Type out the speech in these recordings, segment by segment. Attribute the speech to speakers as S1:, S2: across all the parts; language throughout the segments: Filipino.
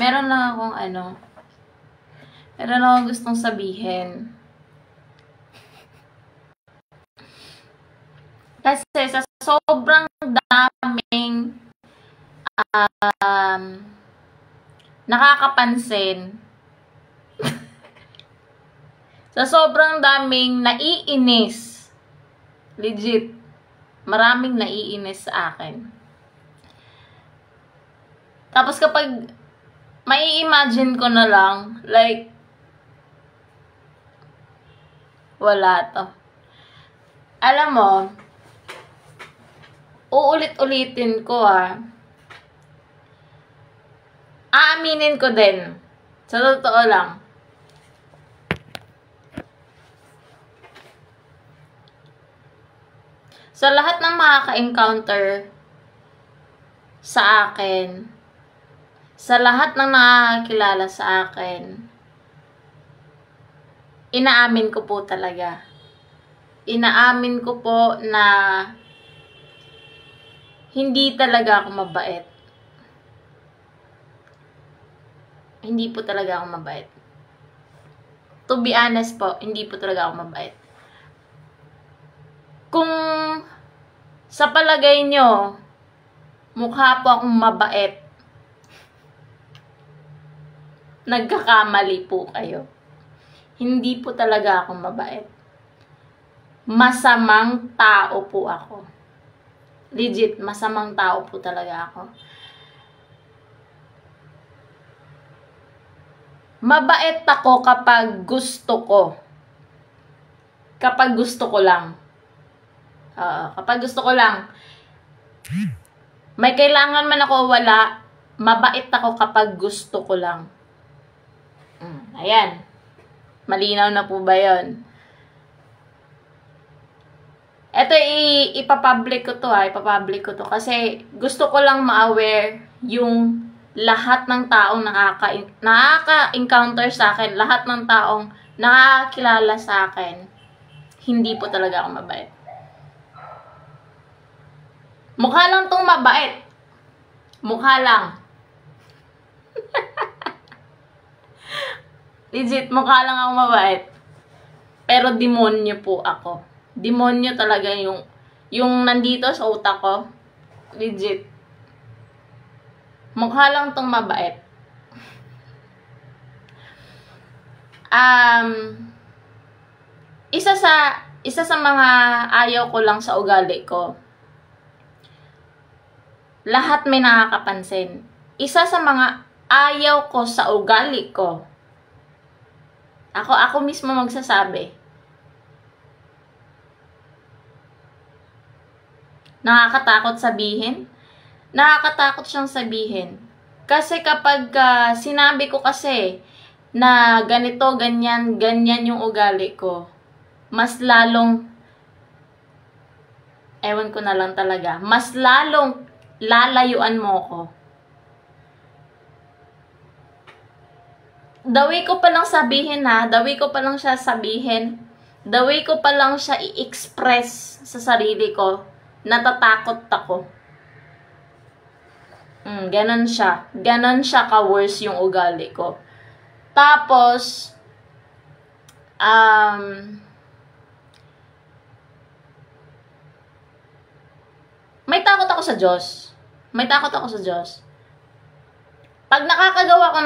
S1: Meron lang akong meron akong gustong sabihin. Kasi sa sobrang daming nakakapansin, sa sobrang daming naiinis, legit, maraming naiinis sa akin. Tapos kapag mai-imagine ko na lang, like, wala to. Alam mo, uulit-ulitin ko aaminin ko din. Sa totoo lang. Sa lahat ng makaka-encounter sa akin, sa lahat ng nakakilala sa akin, inaamin ko po talaga. Inaamin ko po na hindi talaga ako mabait. Hindi po talaga ako mabait. To be honest po, hindi po talaga ako mabait. Kung sa palagay nyo, mukha po akong mabait, nagkakamali po kayo. Hindi po talaga ako mabait. Masamang tao po ako. Legit, masamang tao po talaga ako. Mabait ako kapag gusto ko. Kapag gusto ko lang. Kapag gusto ko lang. May kailangan man ako wala, mabait ako kapag gusto ko lang. Ayan. Malinaw na po ba yun? Ito, ipapublic ko to ipapublic ko to. Kasi gusto ko lang ma-aware yung lahat ng taong nakaka-encounter sa akin, lahat ng taong nakakilala sa akin, hindi po talaga ako mabait. Mukha lang tong mabait. Mukha lang. Legit, mukha lang ako mabait. Pero demonyo po ako. Demonyo talaga yung nandito sa utak ko. Legit. Mukha lang tong mabait. Isa sa mga ayaw ko lang sa ugali ko. Lahat may nakakapansin. Isa sa mga ayaw ko sa ugali ko. Ako mismo magsasabi. Nakakatakot sabihin. Nakakatakot siyang sabihin. Kasi kapag sinabi ko kasi na ganito, ganyan yung ugali ko, mas lalong, ewan ko na lang talaga, mas lalong lalayuan mo ko. The way ko palang sabihin the way ko palang siya sabihin, the way ko palang siya i-express sa sarili ko, natatakot ako. Ganon siya. Ganon siya ka-worse yung ugali ko. Tapos, may takot ako sa Diyos. May takot ako sa Diyos. Pag nakakagawa ko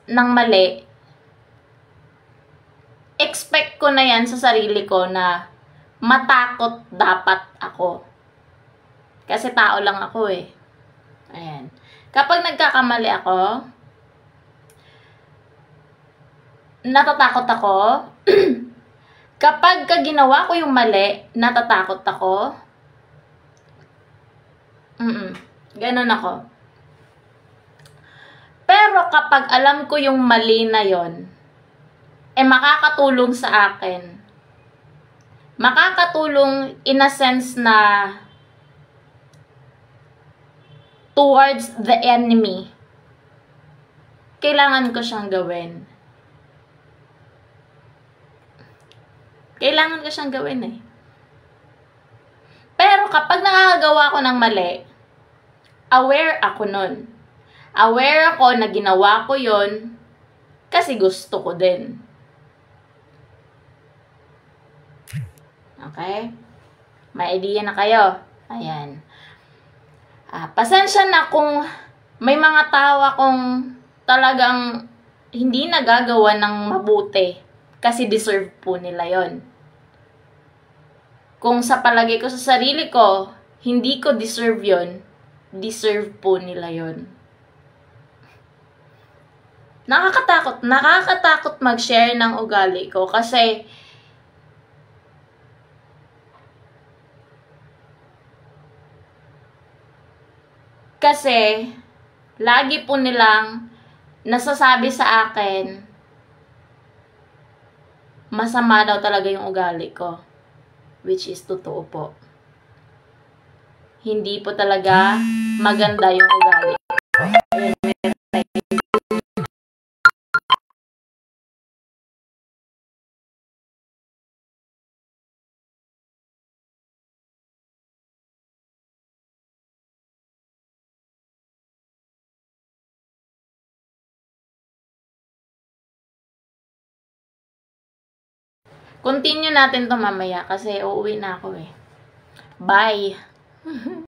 S1: ng mali, expect ko na yan sa sarili ko na matakot dapat ako. Kasi tao lang ako eh. Ayan. Kapag nagkakamali ako, natatakot ako. Kapag ginawa ko yung mali, natatakot ako. Ganon ako. Pero kapag alam ko yung mali na yon, makakatulong sa akin. Makakatulong in a sense na towards the enemy. Kailangan ko siyang gawin. Kailangan ko siyang gawin eh. Pero kapag nakakagawa ko ng mali, aware ako nun. Aware ako na ginawa ko yon kasi gusto ko din. Okay? May idea na kayo? Ayan. Pasensya na kung may mga tao akong talagang hindi nagagawa ng mabuti kasi deserve po nila yon. Kung sa palagay ko sa sarili ko, hindi ko deserve yon, deserve po nila yon. Nakakatakot mag-share ng ugali ko kasi lagi po nilang nasasabi sa akin masama daw talaga yung ugali ko. Which is totoo po. Hindi po talaga maganda yung ugali ko. Continue natin to mamaya kasi uuwi na ako eh. Bye!